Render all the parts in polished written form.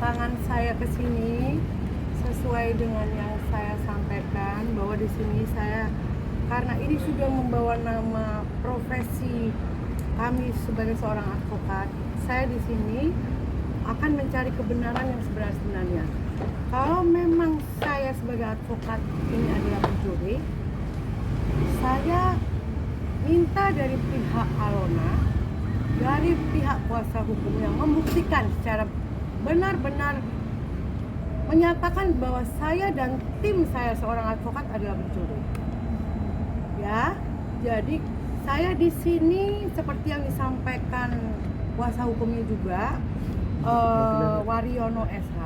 kedatangan saya ke sini sesuai dengan yang saya sampaikan bahwa di sini saya karena ini sudah membawa nama profesi kami sebagai seorang advokat, saya di sini akan mencari kebenaran yang sebenarnya. Kalau memang saya sebagai advokat ini adalah pencuri, saya minta dari pihak Alona, dari pihak kuasa hukumnya membuktikan secara benar-benar menyatakan bahwa saya dan tim saya seorang advokat adalah pencuri. Ya, jadi saya di sini seperti yang disampaikan kuasa hukumnya juga, Wariono SH,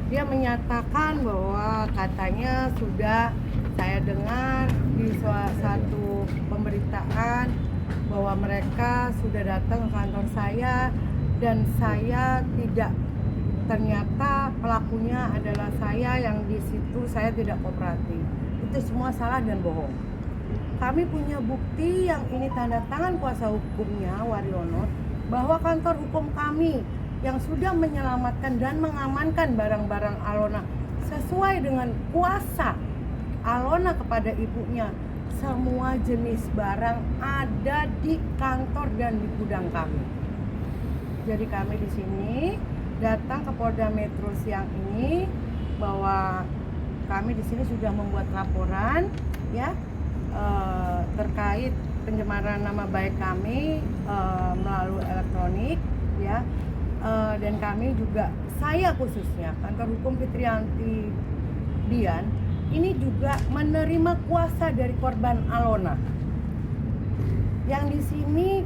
dia menyatakan bahwa katanya sudah saya dengar di satu pemberitaan bahwa mereka sudah datang ke kantor saya dan saya tidak, ternyata pelakunya adalah saya yang di situ saya tidak kooperatif. Itu semua salah dan bohong. Kami punya bukti yang ini tanda tangan kuasa hukumnya Wariono bahwa kantor hukum kami yang sudah menyelamatkan dan mengamankan barang-barang Alona sesuai dengan kuasa Alona kepada ibunya, semua jenis barang ada di kantor dan di gudang kami. Jadi kami di sini datang ke Polda Metro siang ini bahwa kami di sini sudah membuat laporan ya terkait pencemaran nama baik kami melalui elektronik ya, dan kami juga, saya khususnya kantor hukum Fitriyanti Dian ini juga menerima kuasa dari korban Alona yang di sini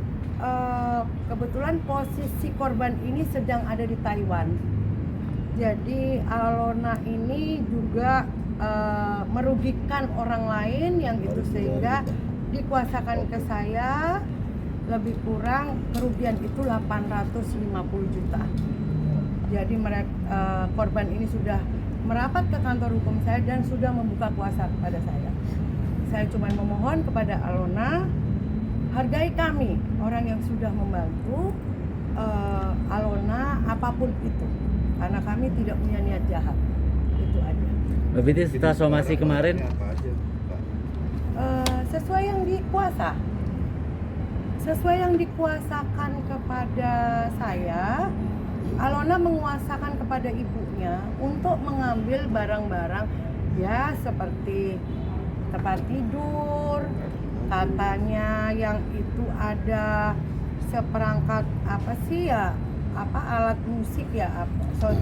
kebetulan posisi korban ini sedang ada di Taiwan. Jadi Alona ini juga merugikan orang lain yang itu sehingga dikuasakan ke saya lebih kurang kerugian itu 850 juta. Jadi mereka korban ini sudah merapat ke kantor hukum saya dan sudah membuka kuasa kepada saya. Saya cuma memohon kepada Alona, hargai kami orang yang sudah membantu Alona apapun itu, karena kami tidak punya niat jahat. Itu aja. Berarti setelah somasi kemarin sesuai yang dikuasa, sesuai yang dikuasakan kepada saya, Alona menguasakan kepada ibunya untuk mengambil barang-barang ya seperti tempat tidur, katanya yang itu ada seperangkat apa sih ya, apa alat musik ya, apa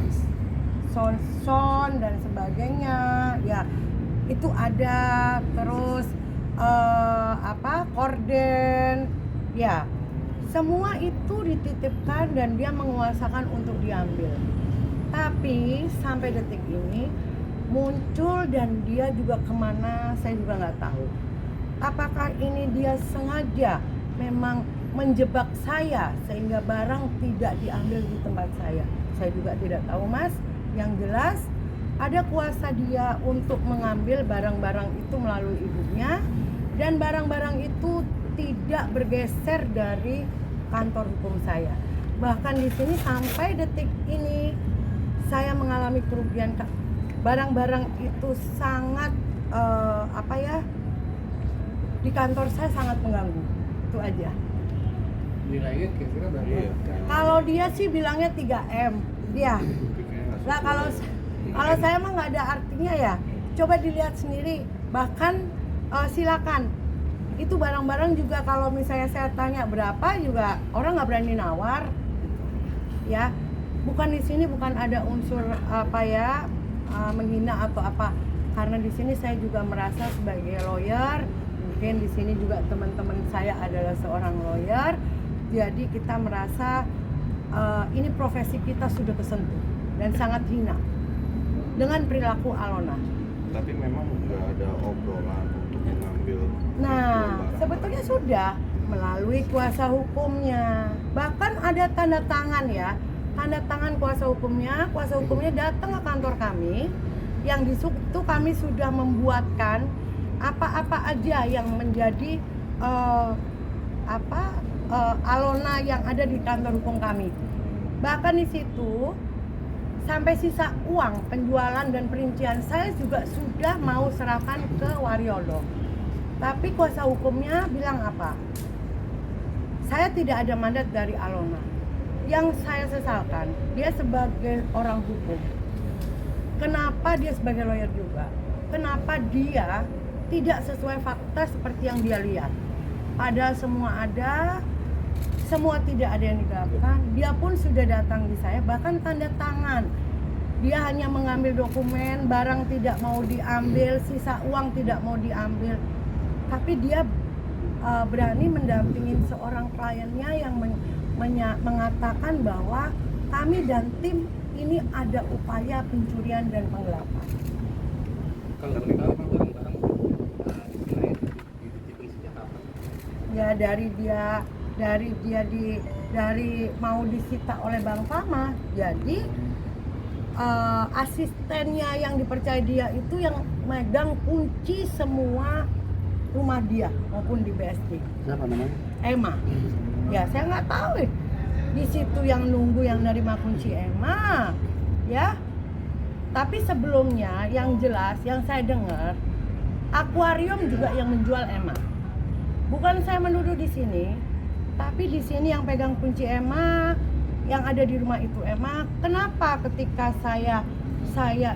sound dan sebagainya ya, itu ada, terus apa korden ya, semua itu dititipkan dan dia menguasakan untuk diambil. Tapi sampai detik ini muncul dan dia juga kemana saya juga nggak tahu. Apakah ini dia sengaja memang menjebak saya sehingga barang tidak diambil di tempat saya? Saya juga tidak tahu, Mas. Yang jelas ada kuasa dia untuk mengambil barang-barang itu melalui ibunya, dan barang-barang itu tidak bergeser dari kantor hukum saya. Bahkan di sini sampai detik ini saya mengalami kerugian. Barang-barang itu sangat apa ya, di kantor saya sangat mengganggu. Itu aja. Nilainya kira-kira berapa? Kalau dia sih bilangnya 3M. Dia. Nah, kalau saya mah nggak ada artinya ya. Coba dilihat sendiri. Bahkan silakan. Itu barang-barang juga kalau misalnya saya tanya berapa juga orang nggak berani nawar. Ya. Bukan di sini bukan ada unsur apa ya, menghina atau apa. Karena di sini saya juga merasa sebagai lawyer. Mungkin di sini juga teman-teman saya adalah seorang lawyer. Jadi kita merasa ini profesi kita sudah kesentuh dan sangat hina dengan perilaku Alona. Tapi memang nggak ada obrolan untuk mengambil. Nah, sebetulnya sudah melalui kuasa hukumnya. Bahkan ada tanda tangan ya, tanda tangan kuasa hukumnya. Kuasa hukumnya datang ke kantor kami, yang di situ kami sudah membuatkan apa-apa aja yang menjadi Alona yang ada di kantor hukum kami. Bahkan di situ sampai sisa uang penjualan dan perincian saya juga sudah mau serahkan ke Wariono. Tapi kuasa hukumnya bilang apa? Saya tidak ada mandat dari Alona. Yang saya sesalkan, dia sebagai orang hukum. Kenapa dia sebagai lawyer juga? Kenapa dia tidak sesuai fakta seperti yang dia lihat? Padahal semua ada, semua tidak ada yang digelapkan. Dia pun sudah datang di saya, bahkan tanda tangan. Dia hanya mengambil dokumen, barang tidak mau diambil, sisa uang tidak mau diambil. Tapi dia berani mendampingi seorang kliennya yang mengatakan bahwa kami dan tim ini ada upaya pencurian dan penggelapan. Kalau boleh tahu Bang, barang-barang istilahnya dititipin sejak kapan? Ya dari mau disita oleh Bang Fama, jadi asistennya yang dipercaya dia itu yang megang kunci semua rumah dia maupun di BSD. Siapa namanya? Emma. Ya saya nggak tahu di situ yang nunggu yang nerima kunci Emma, ya. Tapi sebelumnya yang jelas yang saya dengar akuarium juga yang menjual Emma. Bukan saya menuduh di sini, tapi di sini yang pegang kunci Emma, yang ada di rumah itu Emma. Kenapa ketika saya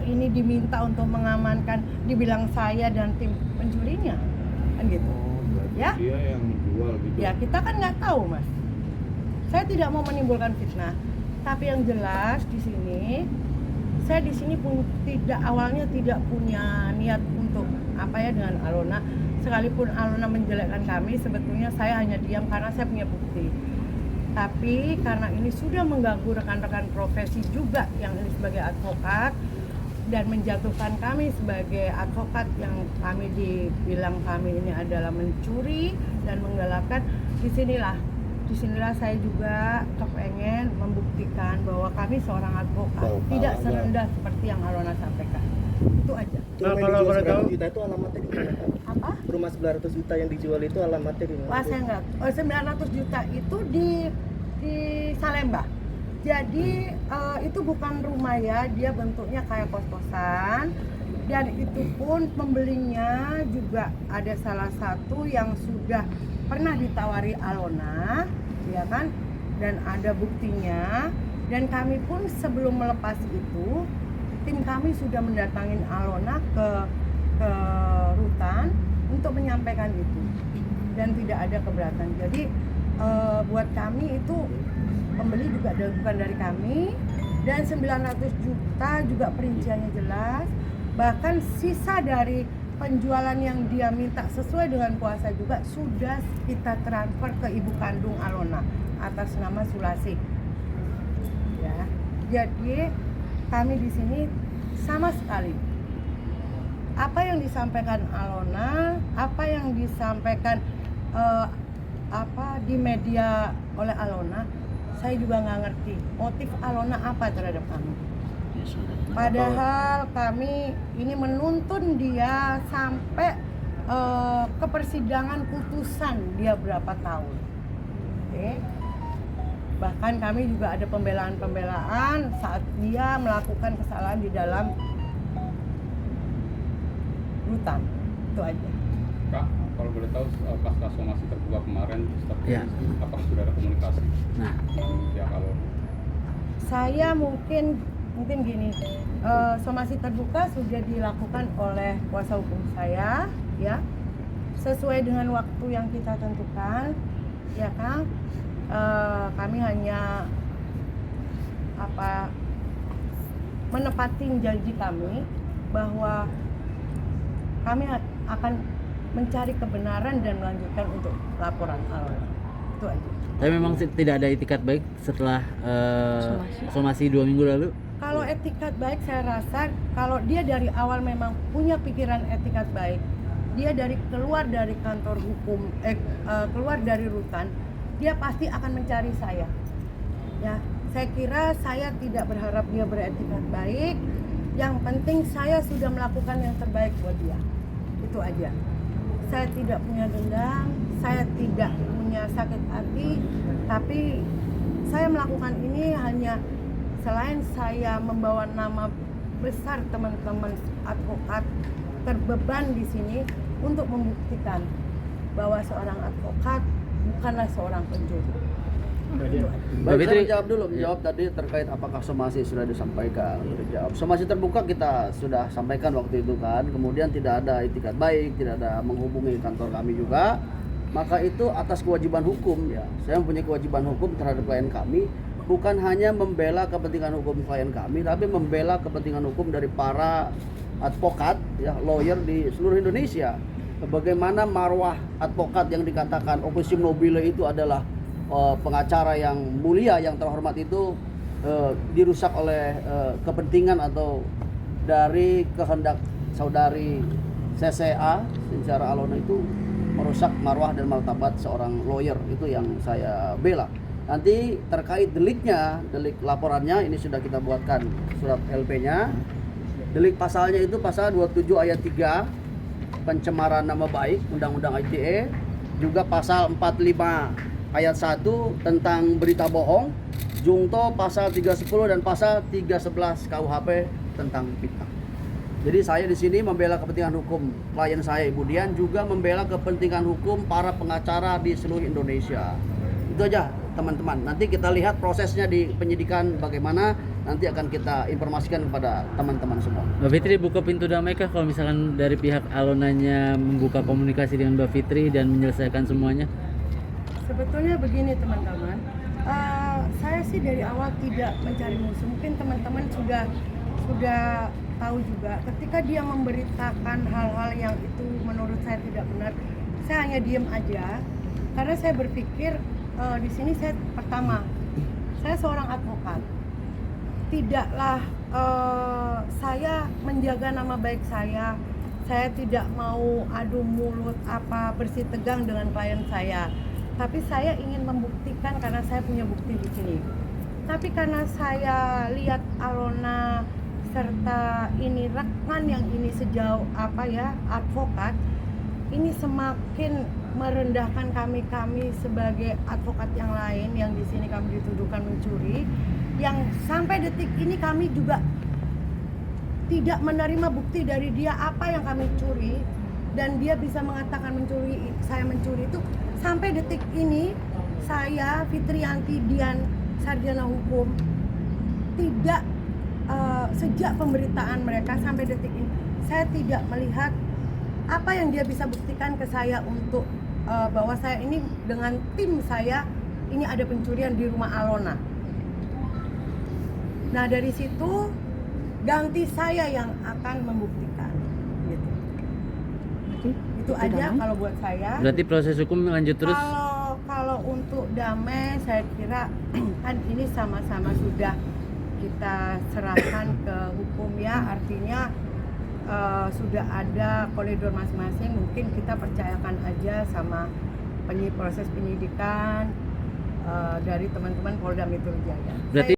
ini diminta untuk mengamankan, dibilang saya dan tim pencurinya, kan gitu? Berarti Ya? dia yang jual gitu. Ya kita kan nggak tahu mas. Saya tidak mau menimbulkan fitnah, tapi yang jelas di sini saya di sini pun awalnya tidak punya niat untuk apa ya dengan Alona. Sekalipun Alona menjelekkan kami, sebetulnya saya hanya diam karena saya punya bukti. Tapi karena ini sudah mengganggu rekan-rekan profesi juga yang ini sebagai advokat dan menjatuhkan kami sebagai advokat yang kami dibilang kami ini adalah mencuri dan menggelapkan, disinilah saya juga kepengen membuktikan bahwa kami seorang advokat tidak serendah seperti yang Alona sampaikan. Itu aja. Nah, kalau boleh tahu juta itu alamatnya di mana? Apa? Rumah 900 juta yang dijual itu alamatnya di mana? Wah saya nggak. 900 juta itu di Salemba. Jadi itu bukan rumah ya, dia bentuknya kayak kos-kosan. Dan itu pun pembelinya juga ada salah satu yang sudah pernah ditawari Alona, ya kan? Dan ada buktinya. Dan kami pun sebelum melepas itu, tim kami sudah mendatangin Alona ke rutan untuk menyampaikan itu. Dan tidak ada keberatan. Jadi buat kami itu pembeli juga bukan dari kami. Dan 900 juta juga perinciannya jelas. Bahkan sisa dari penjualan yang dia minta sesuai dengan kuasa juga sudah kita transfer ke ibu kandung Alona atas nama Sulasi. Ya, jadi kami di sini sama sekali apa yang disampaikan Alona, apa yang disampaikan di media oleh Alona, saya juga nggak ngerti motif Alona apa terhadap kami. Padahal kami ini menuntun dia sampai ke persidangan putusan dia berapa tahun. Oke. Bahkan kami juga ada pembelaan saat dia melakukan kesalahan di dalam rutan. Itu aja. Kak, kalau boleh tahu pasca somasi terbuka kemarin, Ya. apakah sudah ada komunikasi Nah, dengan pihak Alona? Saya mungkin gini, somasi terbuka sudah dilakukan oleh kuasa hukum saya, ya, sesuai dengan waktu yang kita tentukan, ya kan. Kami hanya menepati janji kami bahwa kami akan mencari kebenaran dan melanjutkan untuk laporan Alona. Itu aja. tapi memang tidak ada itikat baik setelah somasi 2 minggu lalu. Kalau etikat baik saya rasa kalau dia dari awal memang punya pikiran etikat baik, dia keluar dari kantor hukum, keluar dari rutan, dia pasti akan mencari saya. Ya, saya kira saya tidak berharap dia beretikat baik. Yang penting saya sudah melakukan yang terbaik buat dia. Itu aja. Saya tidak punya dendam, saya tidak punya sakit hati, tapi saya melakukan ini hanya selain saya membawa nama besar teman-teman advokat terbeban di sini untuk membuktikan bahwa seorang advokat bukanlah seorang penjudi. Mbak Baik, Fitri. saya menjawab tadi terkait apakah somasi sudah disampaikan. Dijawab. Somasi terbuka kita sudah sampaikan waktu itu kan. Kemudian tidak ada itikat baik, tidak ada menghubungi kantor kami juga. Maka itu atas kewajiban hukum ya. Saya mempunyai kewajiban hukum terhadap klien kami, bukan hanya membela kepentingan hukum klien kami, tapi membela kepentingan hukum dari para advokat ya, lawyer di seluruh Indonesia. Bagaimana marwah advokat yang dikatakan Officium Nobile itu adalah pengacara yang mulia, yang terhormat itu dirusak oleh kepentingan atau dari kehendak saudari CCA Sincara Alona itu merusak marwah dan martabat seorang lawyer. Itu yang saya bela. Nanti terkait deliknya, delik laporannya ini sudah kita buatkan surat LP-nya. Delik pasalnya itu pasal 27 ayat 3 pencemaran nama baik Undang-Undang ITE, juga pasal 45 ayat 1 tentang berita bohong, jungto pasal 310 dan pasal 311 KUHP tentang fitnah. Jadi saya di sini membela kepentingan hukum klien saya Ibu Dian, juga membela kepentingan hukum para pengacara di seluruh Indonesia. Itu aja teman-teman. Nanti kita lihat prosesnya di penyidikan bagaimana, nanti akan kita informasikan kepada teman-teman semua. Mbak Fitri buka pintu damai kah kalau misalkan dari pihak Alonanya membuka komunikasi dengan Mbak Fitri dan menyelesaikan semuanya? Sebetulnya begini teman-teman, saya sih dari awal tidak mencari musuh. Mungkin teman-teman sudah tahu juga, ketika dia memberitakan hal-hal yang itu menurut saya tidak benar, saya hanya diam aja, karena saya berpikir di sini saya pertama, saya seorang advokat, tidaklah saya menjaga nama baik saya tidak mau adu mulut apa bersih tegang dengan klien saya. Tapi saya ingin membuktikan karena saya punya bukti di sini. Tapi karena saya lihat Alona serta ini rekan yang ini sejauh advokat, ini semakin merendahkan kami sebagai advokat yang lain yang di sini kami dituduhkan mencuri, yang sampai detik ini kami juga tidak menerima bukti dari dia apa yang kami curi, dan dia bisa mengatakan saya mencuri itu. Sampai detik ini saya Fitriyanti Dian, sarjana hukum, tidak sejak pemberitaan mereka sampai detik ini saya tidak melihat apa yang dia bisa buktikan ke saya untuk bahwa saya ini dengan tim saya ini ada pencurian di rumah Alona. Nah dari situ ganti saya yang akan membuktikan gitu. Itu aja kalau buat saya. Berarti proses hukum lanjut terus? Kalau untuk damai saya kira kan ini sama-sama sudah kita serahkan ke hukum ya, artinya sudah ada koridor masing-masing, mungkin kita percayakan aja sama proses penyidikan dari teman-teman Polda Metro Jaya. Berarti